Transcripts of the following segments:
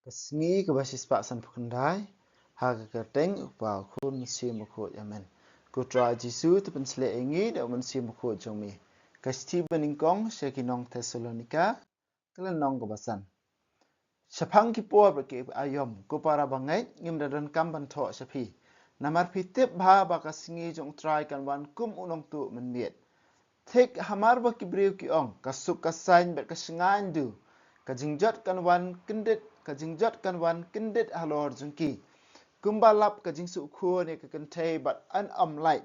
Kasngi kebasis paksan pukendai, haga kerteng upau kun mesia mukut yamen. Kutra Jisu tu pensele ingi da mesia mukut jomi. Kasti beningkong syakinong Thessalonika, kelenong kebasan. Syapang kipua berke ayom, kupara bangai, ngim dadan kamban tok syapi. Namar pitip bah bakasngi jong try kan wan kum unong tu menmiet. Tek hamar bakibriu ki ong, kasuk kasain bet kasengan du. Kajingjot kan wan kendit halor jengki. Kumbalap kajingsu ukhuan ya kekentay bat an light.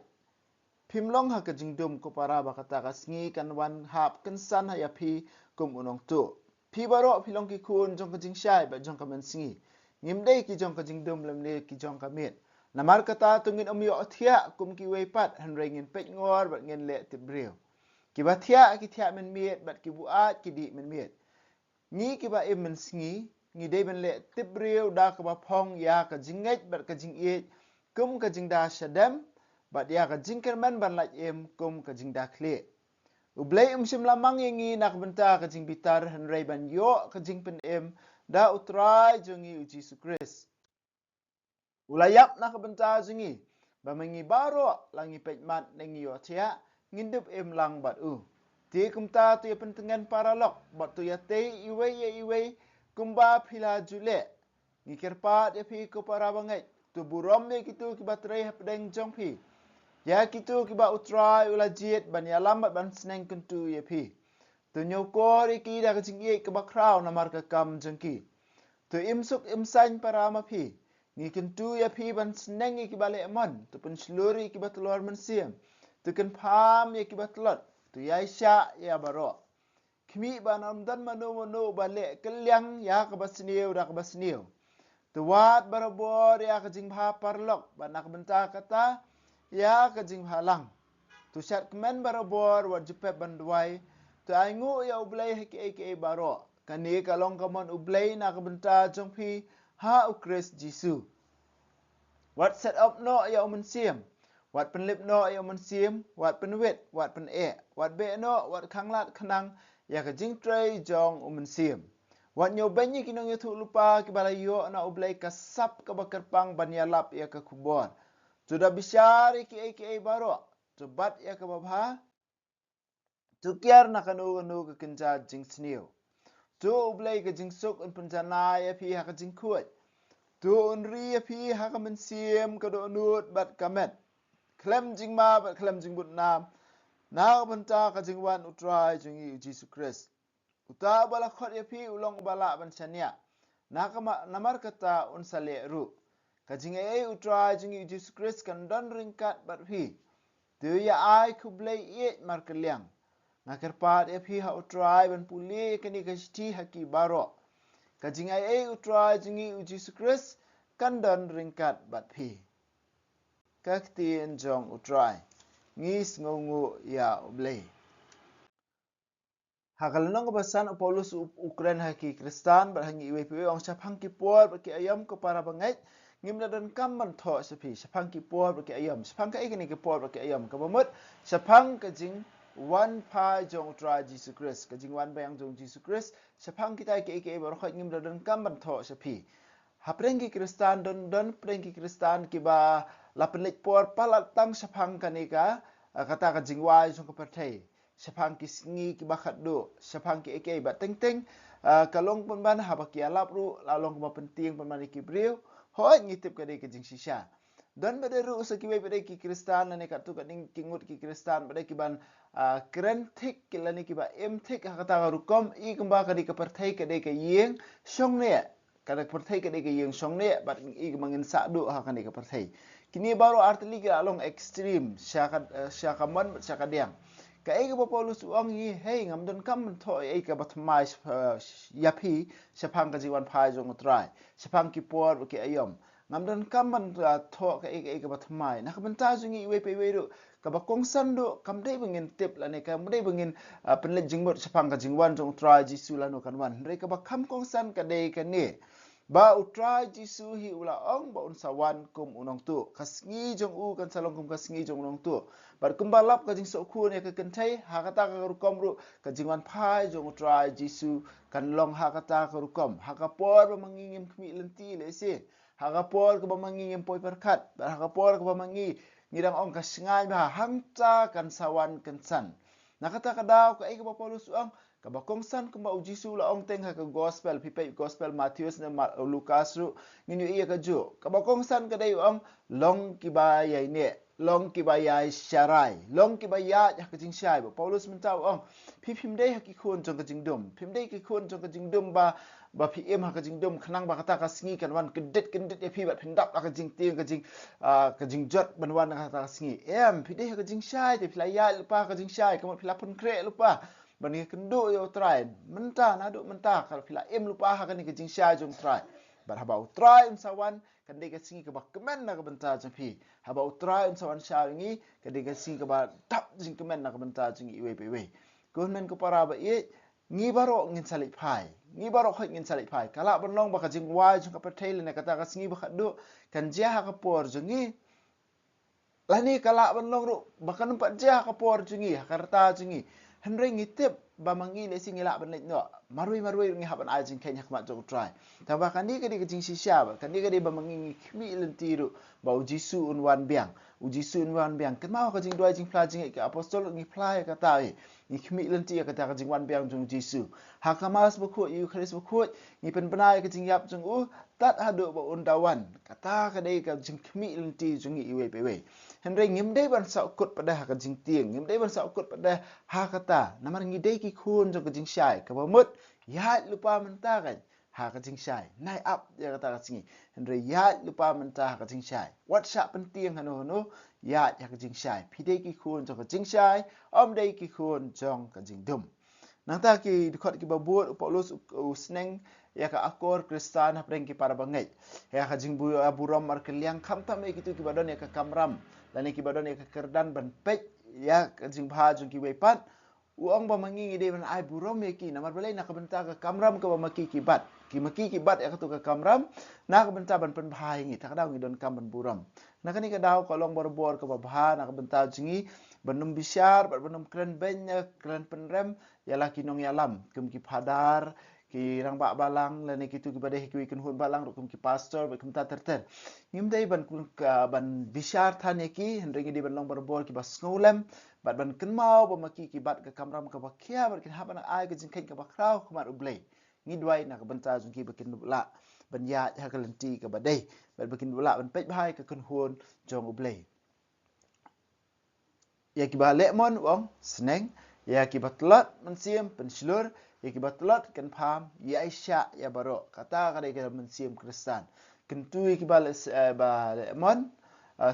Pimlong ha kajingdum ko para bakata kasngi kan wan hap kensan ha ya pi kum unong tu. Pi barok pilong ki kun jong kajing syai bat jong kamen singi. Ngimdei ki jong kajingdum lemne ki jong kamit. Namar kata tungin umyo thia kum ki weipat hanrengin pet ngor bat ngin le tibriu. Kiba thia ki thia men miet bat ki buat ki di men miet. Ni kiba im men singi ngi dei ben le tibriu da ka ba phong ya ka jinget bat ka jing e kum ka jing da shadam bat ya ka jing kerman ban la em kum ka jing da kle ublei sim lamang ngi nak benta ka jing bitar hanrei ban yo ka jing pen em da utrai jungi uji su kris ulayap nak benta jungi ba mengi baro langi pejmat nengi yo tia ngindup em lang bat u ti kumta tu ya pentengan paralok bat tu ya te iwe kumba pila jule ngikir pat ya pi ko para bangai tu burom ne kitu ki batrai hapdeng jong pi ya kitu ki ba utrai ulajit ban ya lambat ban sneng kuntu ya pi tu nyokori ki da kajing ye ke ba kraw na mar ka kam jengki tu imsuk imsan para ma pi ni kuntu ya pi ban sneng ki bale mon tu pun sluri ki batlor men siam tu kan pham ya ki batlot tu ya sya ya baro Kimi banam dan manu balik keliang ya kabasniu dah kabasniu. Tuat barabor ya kajing bha parlok banak benta kata ya kajing halang. Tu syat kemen barabor wat jepep banduai. Tu aingu ya ublai heki baro. Kani kalong kamon ublai nak benta jongpi ha ukris Jisu. Wat set up no ya umen siam. Wat penlip no ya umen siam. Wat penwit, wat pen wat be no, wat kanglat kenang. Ya ka jing tray jong umen siam. Wat nyo benyi kinong yutu lupa ki balayo na ublay kasap ka bakarpang banyalap ya ka kubor. Sudah bisyari ki baro. Tubat ya ka babha. Tukiar na kanu ka kenja jing sniu. Tu ublay ka jing suk un penjana ya pi ha ka jing kuat. Tu unri ya pi ha ka men siam ka do nut bat kamet. Klem jing ma bat klem jing but nam. Na benta ka jingwan utrai jungi Jisu Kris. Uta bala khot ya pi ulong bala ban chania. Na kama namar kata un sale ru. Ka jingai utrai jungi Jisu Kris kan don ringkat bat pi. Tu ya ai kublai it mar keliang. Ngakir pat ya pi ha utrai ban puli kani ka shti haki baro. Ka jingai utrai jungi Jisu Kris kan don ringkat bat pi. Kakti enjong utrai. Ngis ngungu ya ublay. Hakalanong kebasan Paulus Ukraine haki Kristan berhangi iwe piwe ong syapang kipor bagi ayam ke para bangait ngim dan kamban tho sepi syapang kipor bagi ayam syapang ka ikini kipor bagi ayam kabamut syapang kajing wan pa jong tra Jesus Christ kajing wan bayang jong Jesus Christ syapang kita ke berkhot ngim dan kamban tho sepi haprengki Kristan don prengki Kristan kiba lapenlik por palat tang syapang kanika kata kajing wai jong kepertai Syapang kisngi ki bakat do, syapang ki eke bat teng teng, kalong pun ban habaki alap ru, lalong kuma penting pun ban ki briu, hoi ngitip kadai ke jing sisha. Dan pada ru sekiwai pada ki Kristan nane kat tu kat ning kingut ki Kristan pada ki ban keren tik ki lani ki ba em tik kata rukom i kemba kadai ke pertai kadai ke yeng syong ne. Kadai pertai kadai ke yeng syong ne bat i mangin sakdu ha kadai ke pertai. Kini baru artili ki along ekstrim syakaman syakadiang. Ka ega ba Paulus uang yi hey ngam don kam tho ega ba thmai yapi syapang ka jiwan phai jong utrai syapang ki por ki ayom ngam don kam man tho ka ega ba thmai nak benta jungi we pe we ru ka ba kongsan do kam dei bengin tip la ne kam dei bengin penlet jingbot syapang ka jingwan jong utrai Jisu lanu kan wan re ka ba kam kongsan ka dei ka ne ba utrai Jisu hi ula ong ba unsawan kum unong tu kasngi jong u kan salong kum kasngi jong unong tu bar kumbalap ka jing sokhu ne ka kentai hakata ka rukom ru ka jingwan phai jong utrai Jisu kan long hakata ka rukom hakapor ba mangingim kmi lenti le si hakapor ka ba mangingim poi perkat bar hakapor ka ba mangi ngidang ong ka singai ba hamta kan sawan kan san nakata ka daw ka ai ka ba Paulus ong kabakong san kumba ujisu la ong teng ha ka gospel pipe gospel Matthews na Lucas ru nginu iya ka jo kabakong san ka dai ong long kibaya ne long kibaya sharai long kibaya ya ka jing shai ba Paulus mentau ong pim dai ha ki khon jong ka jing dum pim dai ki khon jong ka jing dum ba PM ha ka jing dum khnang ba kata ka sngi kan wan kedet ya pi ba phindap ka jing tiang ka jing jot ban wan ka ta sngi pi dai ha ka jing shai te playa lupa ka jing shai ka mo pila pun kre lupa bani kendo yo try mentah nadu mentah kalau pila lupa ha kan ke jing sha jong try bar haba try sawan kan de ke singi ke ba kemen na ke benta jeng pi haba try sawan sha ngi kan de ke singi ke ba tap jing kemen na ke benta jeng iwe pe government ko para ba ye ngi baro ngin salik pai ngi baro khoi ngin salik pai kala ban long ba ka jing wa jong ka patel ne kata ka singi ba khadu kan je ha ka por jengi lani kala ban long ru bakan empat je ha ka por jengi ha karta jengi Henry ngitip ba mangi le sing ila ban no marui ngi haban ajin kenya khmat jong try ta ba kan ni ke di jing shisha ba kan ni ke di ba mangi khmi lentiru ba ujisu unwan biang kan mau ka jing dua jing pla jing ke apostol ngi pla ka ta ngi khmi lenti ka ta ka jing wan biang jong jisu ha ka mas bu khu yu kharis bu khu ngi pen benai ka jing yap jong u tat hadu ba undawan kata ka dei ka jing khmi lenti jong iwe pe we Henry ngim dei ban sa ukut pada ka jing tieng ngim dei ban sa ukut pada ha kata namar ngi dei ki khun jong ka jing shai ka ba mut ya lupa menta kan ha ka jing shai nai up ya kata ka singi Henry ya lupa menta ka jing shai WhatsApp penting hanu ya ka jing shai pi dei ki khun jong ka jing shai om dei ki khun jong ka jing dum nang ta ki dikot ki babut Paulus usneng ya ka akor Kristan apreng ki para bangai ya ka jing bu aburam mar keliang kham tam e kitu ki badon ya ka kamram lani ki badon ya ka kerdan ban pej ya ka jing bha jong ki wepat uang ba mangi de ban ai buram ya ki namar balai nak benta ka kamram ka ba maki ki bat ya ka tu ka kamram nak benta ban pen bha ngi tak daw ngi don kam ban buram nak ni ka daw kolong bor ka ba bha nak benta jingi benum bisyar benum kren benya kren penrem ya laki nong yalam kum ki padar ki rang ba balang la ne kitu ki badai ki kun hun balang kum ki pastor ba kum ta terter ngim dai ban kun ban bishar than ki hendring di ban long bor ki bas ngolem ban ken mau ba maki ki bat ka kamram ka ba khia bar ki ha ban ai ka jing kai ka ba kraw khamar ublei ngi dwai na ka ban ta jung ki ba kin la ban ya ha ka lenti ka badai ban kin la ban pej bai ka kun hun jong ublei ya ki ba lemon wong sneng ya ki batlat mensiam penslur ya ki batlat kan pham ya isya ya baro kata kada ke mensiam kristan kentu ya ki ba lemon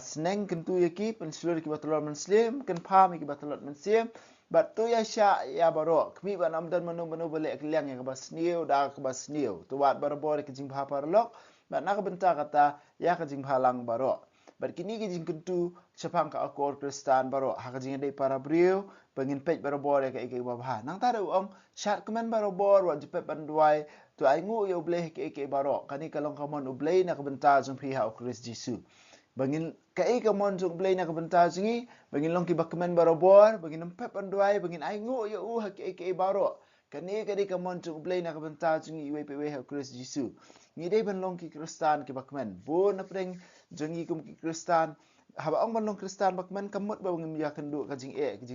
sneng kentu ya ki penslur ki batlat muslim kan pham ya ki batlat mensiam batu ya sya ya baro kmi ba nam dan manu bele kliang ya ba sniu da ka ba sniu tu wat baro ke jing bha parlok ba nak benta kata ya ka jing bhalang baro Berkini ke jing kentu sepang ka akor Kristan baro ha ka jing dei para brio bangin pej baro bor ka ke babha nang ta ong syat kemen baro bor wa jepet banduai tu ai ngu yo bleh ke baro kani kalong kamon ublei na ka benta jung pihak Kris Jesu bangin kai ka mon jung blei na ka benta jingi bangin long ki bakmen baro bor bangin empet banduai bangin ai ngu yo ha ke baro kani ka di ka mon jung blei na ka benta jingi iwe pe we ha Kris Jesu ni dei ban long ki Kristan ki bakmen bo na preng jengi kum ki Kristan haba ong ban long Kristan bakmen kamut ba ngim ya kendu ka jing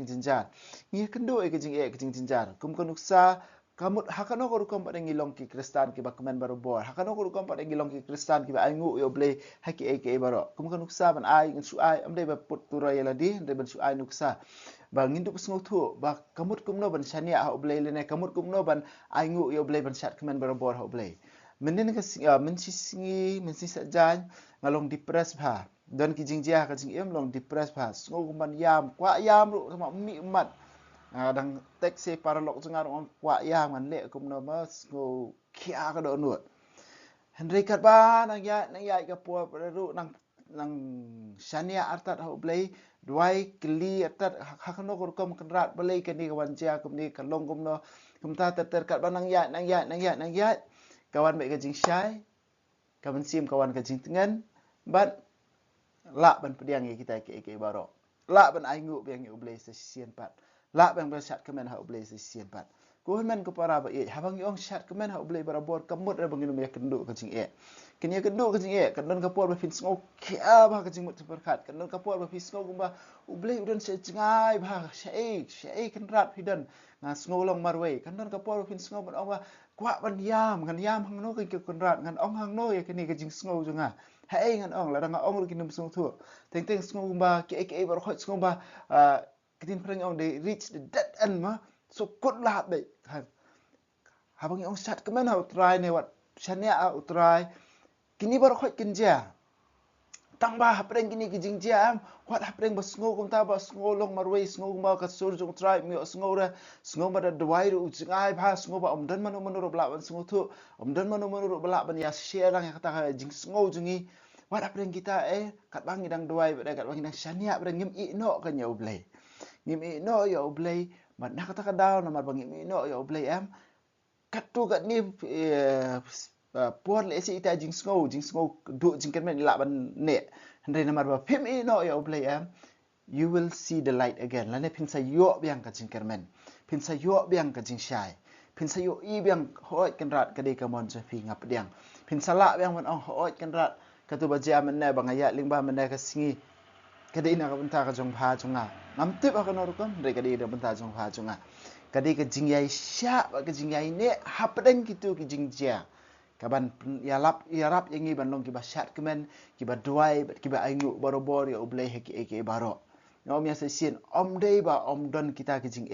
jinjar ni kendu ka jing jinjar kum konuksa kamut hakano ko kum pa ngilong ki Kristan ki bakmen baro bor hakano ko kum pa ngilong ki Kristan ki ba aingu yo ble haki ke baro kum konuksa ban ai ngi su ai amde ba put tura yala di de ban su ai nuksa ba nginduk sngu thu ba kamut kum no ban shania ha ble le ne kamut kum no ban aingu yo ble ban shat kemen baro bor ha ble menen ka mensingi sajan ngalong depres pha don ki jingjia ka jing em long depres pha ngo man yam kwa yam ru sama mi mat dang tek se paralok jungar on kwa yam ngan le kum no ma ngo khia ka do nuot henry kat ba nang ya ka po ru nang shania artat ho blai duai kli atat hakno ko kum kanrat balai kan ni kawan cia kum ni kalong kum no kum ta ter kat ba nang ya kawan baik ke jing syai kaman sim kawan ka jing tengan ban la ban pediang kita ke baro la ban aingu biang ublay sa sien pat la ban bersat kemen ha ublay sa sien pat ko men ko para ba habang yong shat kemen ha ublay barabor kamut ra bangin me kendu ka jing kenya kendu ka jing kan don kapor ba fin sngo kya ba ka jing mut perkat kan don kapor ba fin sngo gumba ublay udon se jingai ba shei kan rat hidan nga sngo long marway kan don kapor ba fin sngo ban ong ba kwa ban yam ngan yam hang no ke kan rat ngan ong hang no ye kini ka jing sngo junga hai ngan ong la nga ong kin sngo thu teng sngo gumba ke ba khot sngo ba kitin preng ong they reach the dead end ma so kut la be habang ong shat kemen ha utrai ne wat shania a utrai kini bar khot kinja tang ba hapreng kini kijing jam wat hapreng ba sngo kum ta ba sngo long marway sngo ba ka sur jong trai mi sngo ra sngo ba da dwai ru jingai ba sngo ba omdan manu ro bla ban sngo thu omdan manu ro bla ban ya share rang ya kata jing sngo jungi wat hapreng kita kat bang idang dwai ba kat bang idang shania ba ngim i no kan ya ublay ngim i no ya ublay mat nak kata ka daw na mar bang ngim i no ya ublay katu kat ni puan le si ita jing snow du jing kan men la ban ne hande na marba pim e no ya play you will see the light again la ne pin sa yo biang ka jing kan men pin sa yo biang ka jing shai pin sa yo i biang hoi kan rat ka de ka mon cha phi ngap diang pin sa la biang man ong hoi kan rat ka tu ba ja man ne bang ya ling ba man ne ka singi ka de na ka banta ka jong pha chunga ngam tip ka no ru kam re ka de da banta jong pha chunga kadi ke jingyai sya ba ke jingyai ne hapdeng kitu ke jingjia kaban yarap yang ni ban long ki ba syat kemen ki ba duai ki ba aingu barobor ya ublai heki eke baro nom ya sesien om dei ba om don kita ke jing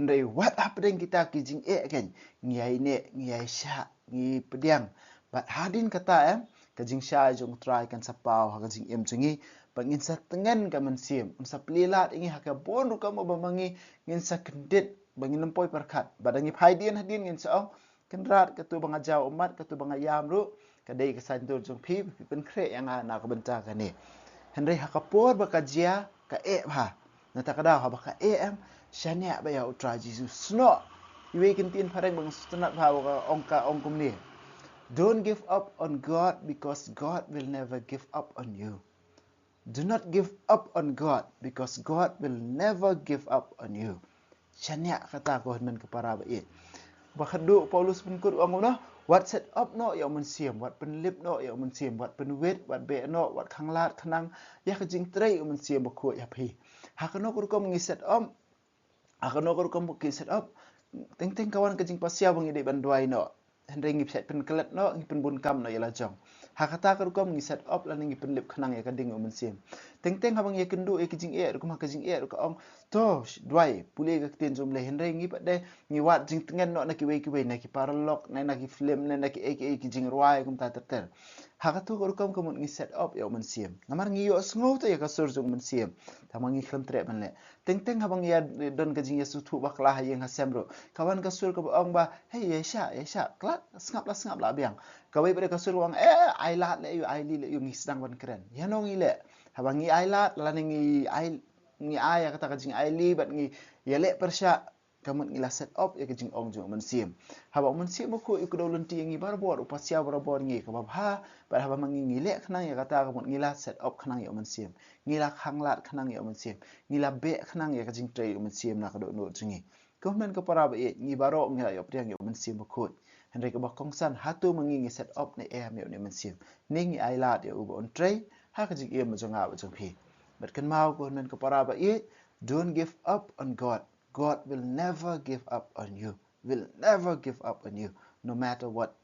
ndai what hapdeng kita ke jing ken ngyai ne ngyai sya ngi pediang ba hadin kata ke jing sya jong try kan sapau ha ke jing jungi bangin sa tengen ka mensim sa plilat ingi ha ka bon ru ka mo ba mangi ngin sa kendit bangin lempoi perkat badangi phaidian hadin ngin sa kenrat katu bang ajau umat katu bang ayam ru kadai kesantur jong pi pen kre yang na ka benta ka ni henry ha kapor ba ka jia ka ba na ta kada ha ba ka em shania ba ya utra jesus sno iwe kentin pareng bang sunat ba ka ongkum ni don't give up on god because god will never give up on you. Do not give up on God because God will never give up on you. Shania kata ko men ke para ba Bakhadu Paulus pun kut ang no what set up no ya mun siam what pen lip no ya mun siam what pen wet what be no what khanglat khanang ya ka jing trei mun siam ba ko ya phi ha ka no kur kom ngi set up ha ka no kur kom ki set up teng kawan ka jing pasia bang ide ban duai no hendai ngi set pen kelat no ngi pen bun kam no ya la jong ha kata kur kom ngi set up la ngi pen lip khanang ya ka ding mun siam teng habang ya kendu e ki jing ko ma ka jing ko ong to duai pule ka tin jom le hendai ngi pa de ngi wat jing tengen no na ki we na ki paralog na ki film na ki ki jing ruai kum ta ter ha ka tu ko kom ngi set up ya mun siam namar ngi yo sngo to ya ka sur jong mun siam tamang ngi kham tre man le teng habang ya don ka jing yesu thu bakla ha yeng ha semro kawan ka sur ko ong ba hey ya sha klat ngap la biang ka we bre ka sur wang ai lat le yu ai li le yu ngi sedang ban keren ya no ngi le habang ngi ai lat la ngi ai ya kata ka jing ai li bat ngi ya le persya kamun ngi la set up ya ka jing ong jo man sim haba man sim ko iku do lunti ngi barbor upasya barbor ngi ka ba ba haba mangi ngi le khnang ya kata kamun ngi la set up khnang ya man sim ngi la khanglat khnang ya man sim ngi la be khnang ya ka jing trei man sim na ka do no jingi ko men ko para ba ngi baro ngi la yo priang ya man sim ko henry ka ba kongsan hatu mangi ngi set up ne ya me man sim ningi ai lat ya u on trei ha ka jing e ma jonga ba jong phi but kan mau ko men ko para ba don't give up on God. God will never give up on you. Will never give up on you, no matter what.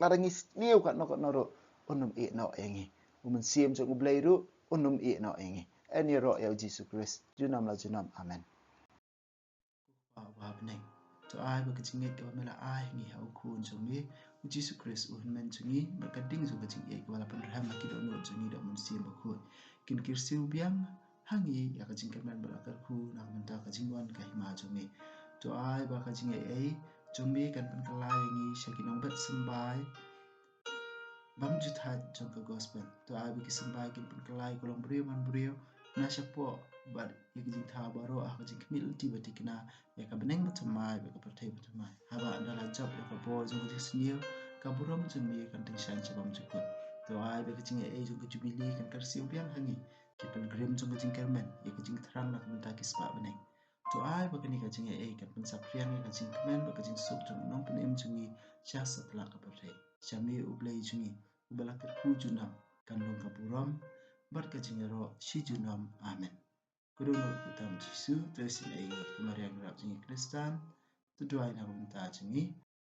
Larangi niu kat no ro unum e no engi. Umun siem jong ublei ru unum e no engi. Eni ro ya Jesus Christ. Junam la junam. Amen. Wa beneng. To ai ba kicing e mela ai ngi ha ku jong ni Jesus Christ un men jungi ba kading zo kicing e wala pen raham ki do no jungi do mun siem ba ku. Kin kirsiu biang hangi ya ka jingkat man berakar ku nak menta ka jingwan ka hima jongi to ai ba ka jingai jombe kan pen kelai ngi shakinong bet sembai bam juthat jong ka gospel to ai ba ki sembai kin pen kelai kolong brio man brio na shapo bar ya ka jing tha baro ka jing kmil ti ba tikna ya ka beneng ba thamai ba ka perthai ba thamai haba andala job ya ka bo jong ka snio kaburam jeng mi kan ting shan chabam jukut to ai be kajing e jung jubili kan kar siu biang hangi kipen grim jung kajing kermen ye kajing terang nak minta kispa beneng to ai be kani kajing e kan pensap priang ye kajing kemen be kajing suk jung nong penim jungi jas atla kabarre chami ublei jungi ubala kerku junam kan long kaburam bar kajing ro shi junam amen Kudono kutam Jisu tesin ai kemarian rap jingi Kristan tuduai na minta jingi